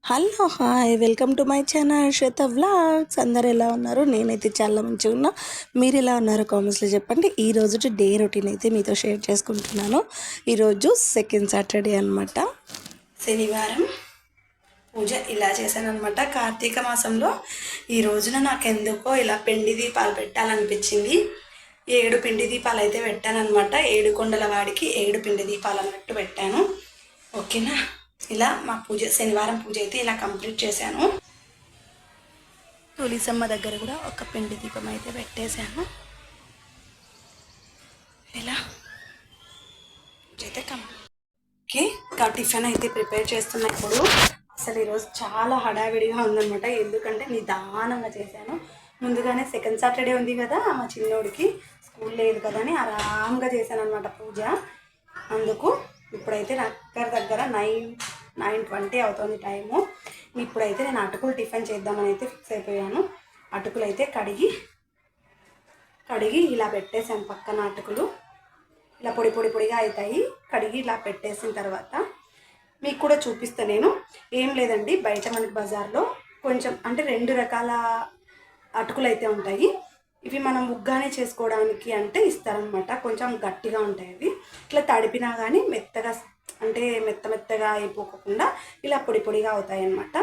Hello hi welcome to my channel Shweta vlogs. అందరు ఎలా ఉన్నారు? నేనైతే చాలా మంచిగా ఉన్నా. మీరు ఎలా ఉన్నారో కామెంట్స్లో చెప్పండి. ఈ రోజు డే రొటీన్ అయితే మీతో షేర్ చేసుకుంటున్నాను. ఈరోజు సెకండ్ సాటర్డే అనమాట, శనివారం. పూజ ఇలా చేశాను అనమాట. కార్తీక మాసంలో ఈ రోజున నాకు ఎందుకో ఇలా పిండి దీపాలు పెట్టాలనిపించింది. 7 పిండి దీపాలు అయితే పెట్టాను అనమాట. 7 కొండల వాడికి 7 పిండి దీపాలు అన్నట్టు పెట్టాను. ఓకేనా? ఇలా మా పూజ, శనివారం పూజ అయితే ఇలా కంప్లీట్ చేశాను. తులసమ్మ దగ్గర కూడా ఒక పిండి దీపం అయితే పెట్టేశాను. ఇలా పూజ అయితే కంప్లీట్. ఓకే, ఇంకా టిఫిన్ అయితే ప్రిపేర్ చేస్తున్నా. ఇప్పుడు అసలు ఈరోజు చాలా హడావిడిగా ఉందన్నమాట. ఎందుకంటే నిదానంగా చేశాను. ముందుగానే సెకండ్ సాటర్డే ఉంది కదా, మా చిన్నోడికి స్కూల్ లేదు కదా అని ఆరాంగా చేశాను అనమాట పూజ. అందుకు ఇప్పుడైతే దగ్గర 9:20 అవుతుంది టైము. ఇప్పుడైతే నేను అటుకులు టిఫిన్ చేద్దామని అయితే ఫిక్స్ అయిపోయాను. అటుకులు అయితే కడిగి ఇలా పెట్టేసాను. పక్కన అటుకులు ఇలా పొడిగా అవుతాయి. కడిగి ఇలా పెట్టేసిన తర్వాత మీకు కూడా చూపిస్తాను. నేను ఏం లేదండి, బయట మనకి బజార్లో కొంచెం అంటే 2 రకాల అటుకులు అయితే ఉంటాయి. ఇవి మనం ఉగ్గానే చేసుకోవడానికి అంటే ఇస్తారనమాట. కొంచెం గట్టిగా ఉంటాయి అవి. ఇట్లా తడిపినా కానీ మెత్తగా, అంటే మెత్తగా అయిపోకుండా ఇలా పొడిగా అవుతాయి అన్నమాట.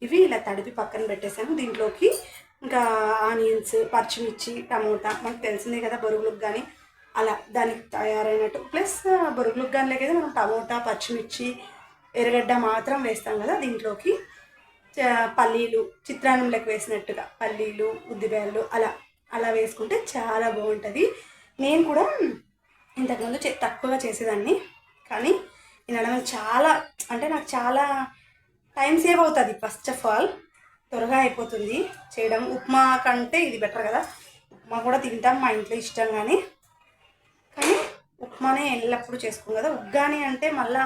ఇవి ఇలా తడిపి పక్కన పెట్టేసాను. దీంట్లోకి ఇంకా ఆనియన్స్, పచ్చిమిర్చి, టమోటా, మనకు తెలిసిందే కదా బొరుగులకు కానీ అలా దానికి తయారైనట్టు. ప్లస్ బొరుగులకు కానీ లేకపోతే మనం టమోటా, పచ్చిమిర్చి, ఎర్రగడ్డ మాత్రం వేస్తాం కదా. దీంట్లోకి పల్లీలు, చిత్రాన్నంలోకి వేసినట్టుగా పల్లీలు, ఉద్దిబేళ్ళు అలా వేసుకుంటే చాలా బాగుంటుంది. నేను కూడా ఇంతకుముందు తక్కువగా చేసేదాన్ని, కానీ వినడం చాలా, అంటే నాకు చాలా టైం సేవ్ అవుతుంది. ఫస్ట్ ఆఫ్ ఆల్ త్వరగా అయిపోతుంది చేయడం. ఉప్మా కంటే ఇది బెటర్ కదా. ఉప్మా కూడా తింటాం మా ఇంట్లో ఇష్టంగానే, కానీ ఉప్మానే ఎల్లప్పుడూ చేసుకోం కదా. ఉగ్గాని అంటే మళ్ళీ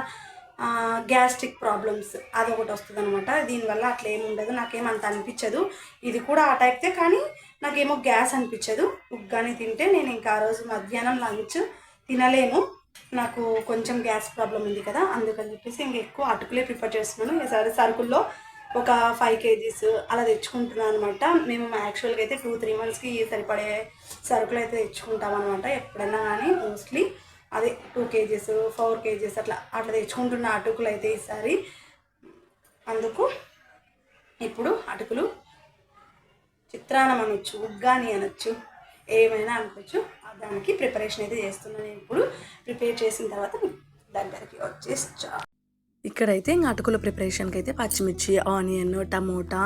గ్యాస్ట్రిక్ ప్రాబ్లమ్స్ అదొకటి వస్తుంది అనమాట. దీనివల్ల అట్లా ఏమి ఉండదు, నాకేమంత అనిపించదు. ఇది కూడా ఆ టైప్తే, కానీ నాకేమో గ్యాస్ అనిపించదు. ఉగ్గాని తింటే నేను ఇంకా ఆ రోజు మధ్యాహ్నం లంచ్ తినలేను. నాకు కొంచెం గ్యాస్ ప్రాబ్లం ఉంది కదా, అందుకని చెప్పేసి ఇంక ఎక్కువ అటుకులే ప్రిఫర్ చేస్తున్నాను. సరుకుల్లో ఒక 5 kgs అలా తెచ్చుకుంటున్నాను అనమాట. మేము యాక్చువల్గా అయితే 2-3 monthsకి సరిపడే సరుకులు అయితే తెచ్చుకుంటాం అనమాట. ఎప్పుడైనా కానీ మోస్ట్లీ అదే 2 kgs 4 kgs అట్లా తెచ్చుకుంటున్న అటుకులు అయితే ఈసారి. అందుకు ఇప్పుడు అటుకులు చిత్రాన్నం అనొచ్చు, ఉగ్గాని అనొచ్చు, ఏమైనా అనుకోవచ్చు. దానికి ప్రిపరేషన్ అయితే చేస్తున్నాను. నేను ఇప్పుడు ప్రిపేర్ చేసిన తర్వాత దగ్గరికి వచ్చేస్తా. ఇక్కడైతే ఇంకా అటుకుల ప్రిపరేషన్కి అయితే పచ్చిమిర్చి, ఆనియన్, టమోటా,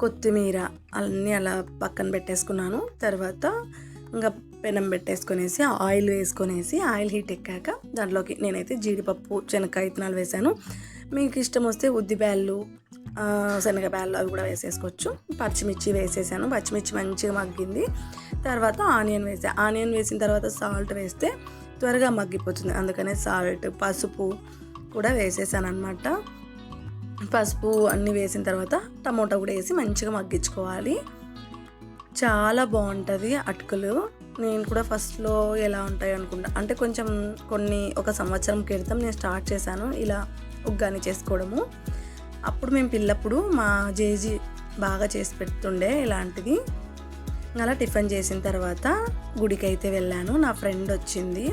కొత్తిమీర అన్నీ అలా పక్కన పెట్టేసుకున్నాను. తర్వాత ఇంకా పెనం పెట్టేసుకొనేసి ఆయిల్ వేసుకొనేసి, ఆయిల్ హీట్ ఎక్కాక దాంట్లోకి నేనైతే జీడిపప్పు, శనక్కాయ విత్తనాలు వేసాను. మీకు ఇష్టం వస్తే ఉద్దిబ్యాళ్ళు, శనగబ్యాళ్ళు అవి కూడా వేసేసుకోవచ్చు. పచ్చిమిర్చి వేసేసాను. పచ్చిమిర్చి మంచిగా మగ్గింది. తర్వాత ఆనియన్ వేసిన తర్వాత సాల్ట్ వేస్తే త్వరగా మగ్గిపోతుంది. అందుకనే సాల్ట్, పసుపు కూడా వేసేసాను అనమాట. పసుపు అన్నీ వేసిన తర్వాత టమోటా కూడా వేసి మంచిగా మగ్గించుకోవాలి. చాలా బాగుంటుంది అటుకులు. నేను కూడా ఫస్ట్లో ఎలా ఉంటాయి అనుకుంటా, అంటే కొంచెం ఒక సంవత్సరం క్రితం నేను స్టార్ట్ చేశాను ఇలా ఉగ్గాని చేసుకోవడము. అప్పుడు మేము పిల్లప్పుడు మా జేజీ బాగా చేసి పెడుతుండే ఇలాంటిది. అలా టిఫిన్ చేసిన తర్వాత గుడికి అయితే వెళ్ళాను. నా ఫ్రెండ్ వచ్చింది.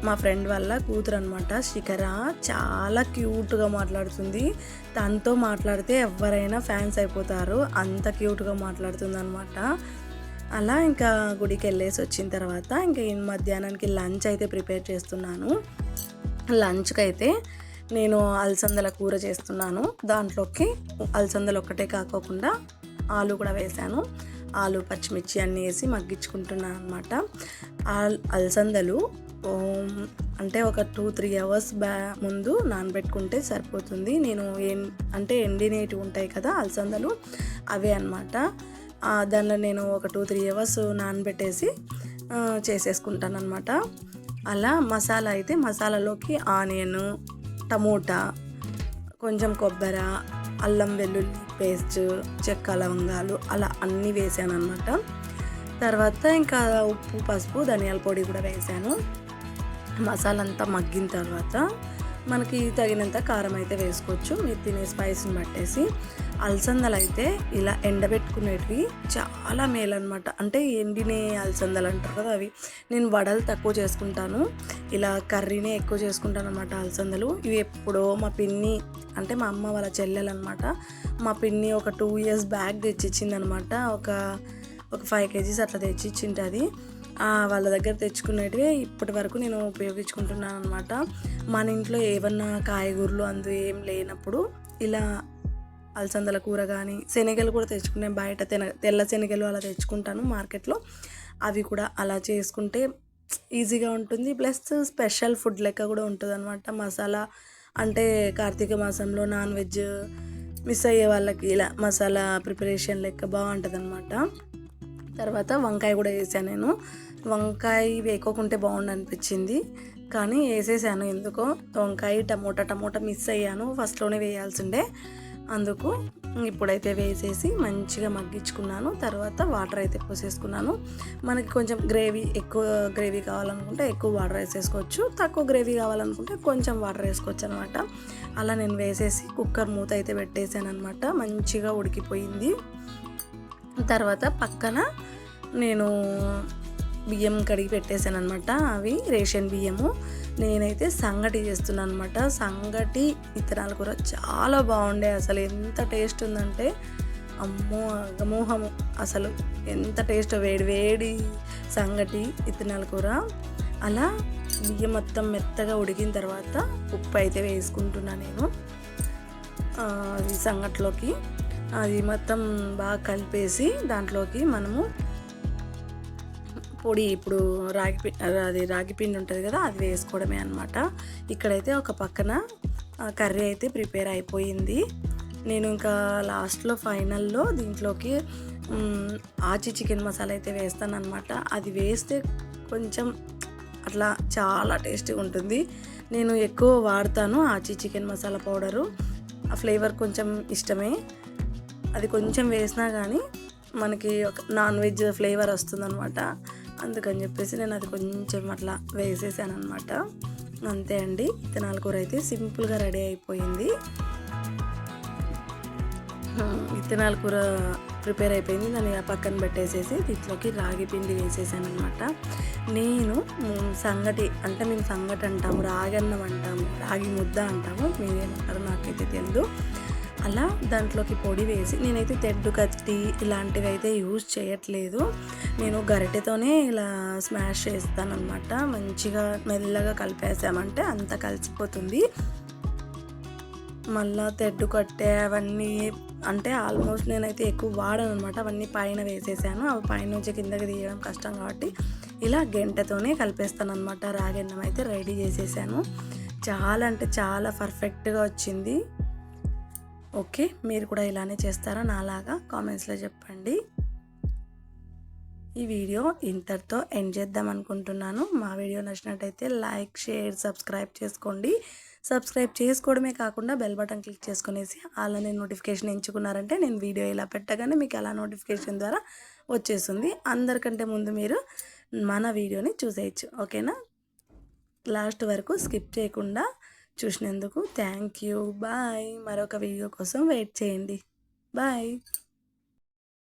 మా ఫ్రెండ్ వాళ్ళ కూతురు అనమాట, శిఖర. చాలా క్యూట్గా మాట్లాడుతుంది. తనతో మాట్లాడితే ఎవరైనా ఫ్యాన్స్ అయిపోతారు, అంత క్యూట్గా మాట్లాడుతుంది అనమాట. అలా ఇంకా గుడికి వెళ్ళేసి వచ్చిన తర్వాత ఇంకా మధ్యాహ్నానికి లంచ్ అయితే ప్రిపేర్ చేస్తున్నాను. లంచ్కి అయితే నేను అలసందల కూర చేస్తున్నాను. దాంట్లోకి అలసందలు ఒక్కటే కాకోకుండా ఆలు కూడా వేసాను. ఆలు, పచ్చిమిర్చి అన్నీ వేసి మగ్గించుకుంటున్నాను అనమాట. అలసందలు అంటే ఒక 2-3 hours ముందు నానబెట్టుకుంటే సరిపోతుంది. నేను అంటే ఎండినేటివి ఉంటాయి కదా అలసందలు, అవే అనమాట. దానిలో నేను ఒక 2-3 hours నానబెట్టేసి చేసేసుకుంటాను అనమాట. అలా మసాలాలోకి ఆనియన్, టమోటా, కొంచెం కొబ్బరి, అల్లం వెల్లుల్లి పేస్ట్, చెక్క లవంగాలు అలా అన్నీ వేసాను అనమాట. తర్వాత ఇంకా ఉప్పు, పసుపు, ధనియాల పొడి కూడా వేసాను. మసాలా అంతా మగ్గిన తర్వాత మనకి తగినంత కారం అయితే వేసుకోవచ్చు, మీరు తినే స్పైస్ని బట్టేసి. అలసందలు అయితే ఇలా ఎండబెట్టుకునేటివి చాలా మేలు అనమాట. అంటే ఎండినే అలసందలు అంటారు కదా అవి. నేను వడలు తక్కువ చేసుకుంటాను, ఇలా కర్రీనే ఎక్కువ చేసుకుంటాను అనమాట అలసందలు. ఇవి ఎప్పుడో మా పిన్ని, అంటే మా అమ్మ వాళ్ళ చెల్లెలు అనమాట, మా పిన్ని ఒక 2 years బ్యాక్ తెచ్చిచ్చింది అనమాట. ఒక 5 kgs అట్లా తెచ్చిచ్చింటుంది. వాళ్ళ దగ్గర తెచ్చుకునేటివి ఇప్పటి వరకు నేను ఉపయోగించుకుంటున్నాను అనమాట. మన ఇంట్లో ఏమన్నా కాయగూరలు ఏం లేనప్పుడు ఇలా అలసందల కూర కానీ, శనగలు కూడా తెచ్చుకునే బయట తెల్ల శనగలు అలా తెచ్చుకుంటాను మార్కెట్లో. అవి కూడా అలా చేసుకుంటే ఈజీగా ఉంటుంది, ప్లస్ స్పెషల్ ఫుడ్ లెక్క కూడా ఉంటుంది అనమాట. మసాలా అంటే కార్తీక మాసంలో నాన్ వెజ్ మిస్ అయ్యే వాళ్ళకి ఇలా మసాలా ప్రిపరేషన్ లెక్క బాగుంటుంది అనమాట. తర్వాత వంకాయ కూడా వేసాను నేను. వంకాయ వేయకోకుంటే బాగుండు అనిపించింది, కానీ వేసేసాను. ఎందుకో వంకాయ టమోటా మిస్ అయ్యాను, ఫస్ట్లోనే వేయాల్సిండే. అందుకు ఇప్పుడైతే వేసేసి మంచిగా మగ్గించుకున్నాను. తర్వాత వాటర్ అయితే పోసేసుకున్నాను. మనకి కొంచెం ఎక్కువ గ్రేవీ కావాలనుకుంటే ఎక్కువ వాటర్ వేసేసుకోవచ్చు, తక్కువ గ్రేవీ కావాలనుకుంటే కొంచెం వాటర్ వేసుకోవచ్చు అనమాట. అలా నేను వేసేసి కుక్కర్ మూత అయితే పెట్టేశాను అనమాట. మంచిగా ఉడికిపోయింది. తర్వాత పక్కన నేను బియ్యం కడిగి పెట్టేశాను అనమాట. అవి రేషన్ బియ్యము. నేనైతే సంగటి చేస్తున్నాను అనమాట. సంగటి విత్తనాల కూర చాలా బాగుండే, అసలు ఎంత టేస్ట్ ఉందంటే అమ్మో అగమోహము, అసలు ఎంత టేస్ట్. వేడి సంగటి విత్తనాల కూర. అలా బియ్యం మొత్తం మెత్తగా ఉడికిన తర్వాత ఉప్పు అయితే వేసుకుంటున్నాను నేను ఈ సంగటిలోకి. అది మొత్తం బాగా కలిపేసి దాంట్లోకి మనము పొడి, ఇప్పుడు రాగి పిండి ఉంటుంది కదా, అది వేసుకోవడమే అనమాట. ఇక్కడైతే ఒక పక్కన కర్రీ అయితే ప్రిపేర్ అయిపోయింది. నేను ఇంకా లాస్ట్లో ఫైనల్లో దీంట్లోకి ఆచి చికెన్ మసాలా అయితే వేస్తాను అనమాట. అది వేస్తే కొంచెం అట్లా చాలా టేస్టీగా ఉంటుంది. నేను ఎక్కువ వాడతాను ఆచి చికెన్ మసాలా పౌడరు. ఆ ఫ్లేవర్ కొంచెం ఇష్టమే. అది కొంచెం వేసినా కానీ మనకి ఒక నాన్ వెజ్ ఫ్లేవర్ వస్తుందన్నమాట. అందుకని చెప్పేసి నేను అది కొంచెం అట్లా వేసేసాను అనమాట. అంతే అండి, విత్తనాల కూర అయితే సింపుల్గా రెడీ అయిపోయింది. విత్తనాల కూర ప్రిపేర్ అయిపోయింది. దాన్ని పక్కన పెట్టేసేసి దీంట్లోకి రాగి పిండి వేసేసాను అనమాట. నేను సంగటి అంటే మేము సంగటి అంటాము, రాగి అన్నం అంటాము, రాగి ముద్ద అంటాము, మీరేమంటారో నాకైతే తెలియదు. అలా దాంట్లోకి పొడి వేసి, నేనైతే తెడ్డు కత్తి ఇలాంటివి అయితే యూజ్ చేయట్లేదు. నేను గరిటెతోనే ఇలా స్మాష్ చేస్తాను అనమాట. మంచిగా మెల్లగా కలిపేసామంటే అంత కలిసిపోతుంది. మళ్ళీ తెడ్డు కట్టే అవన్నీ అంటే ఆల్మోస్ట్ నేనైతే ఎక్కువ వాడను అనమాట. అవన్నీ పైన వేసేసాను. అవి పైన నుంచి కిందకి తీయడం కష్టం కాబట్టి ఇలా గంటెతోనే కలిపేస్తాను అనమాట. రాగన్నం అయితే రెడీ చేసేసాను. చాలా అంటే చాలా పర్ఫెక్ట్గా వచ్చింది. ఓకే, మీరు కూడా ఇలానే చేస్తారా నాలాగా? కామెంట్స్లో చెప్పండి. ఈ వీడియో ఇంతటితో ఎండ్ చేద్దాం అనుకుంటున్నాను. మా వీడియో నచ్చినట్టయితే లైక్, షేర్, సబ్స్క్రైబ్ చేసుకోండి. సబ్స్క్రైబ్ చేసుకోవడమే కాకుండా బెల్ బటన్ క్లిక్ చేసుకునేసి అలానే నోటిఫికేషన్ ఎంచుకున్నారంటే నేను వీడియో ఇలా పెట్టగానే మీకు అలా నోటిఫికేషన్ ద్వారా వచ్చేస్తుంది. అందరికంటే ముందు మీరు మన వీడియోని చూసేయచ్చు. ఓకేనా? లాస్ట్ వరకు స్కిప్ చేయకుండా చూసినందుకు థ్యాంక్ యూ. బాయ్. మరొక వీడియో కోసం వెయిట్ చేయండి. బాయ్.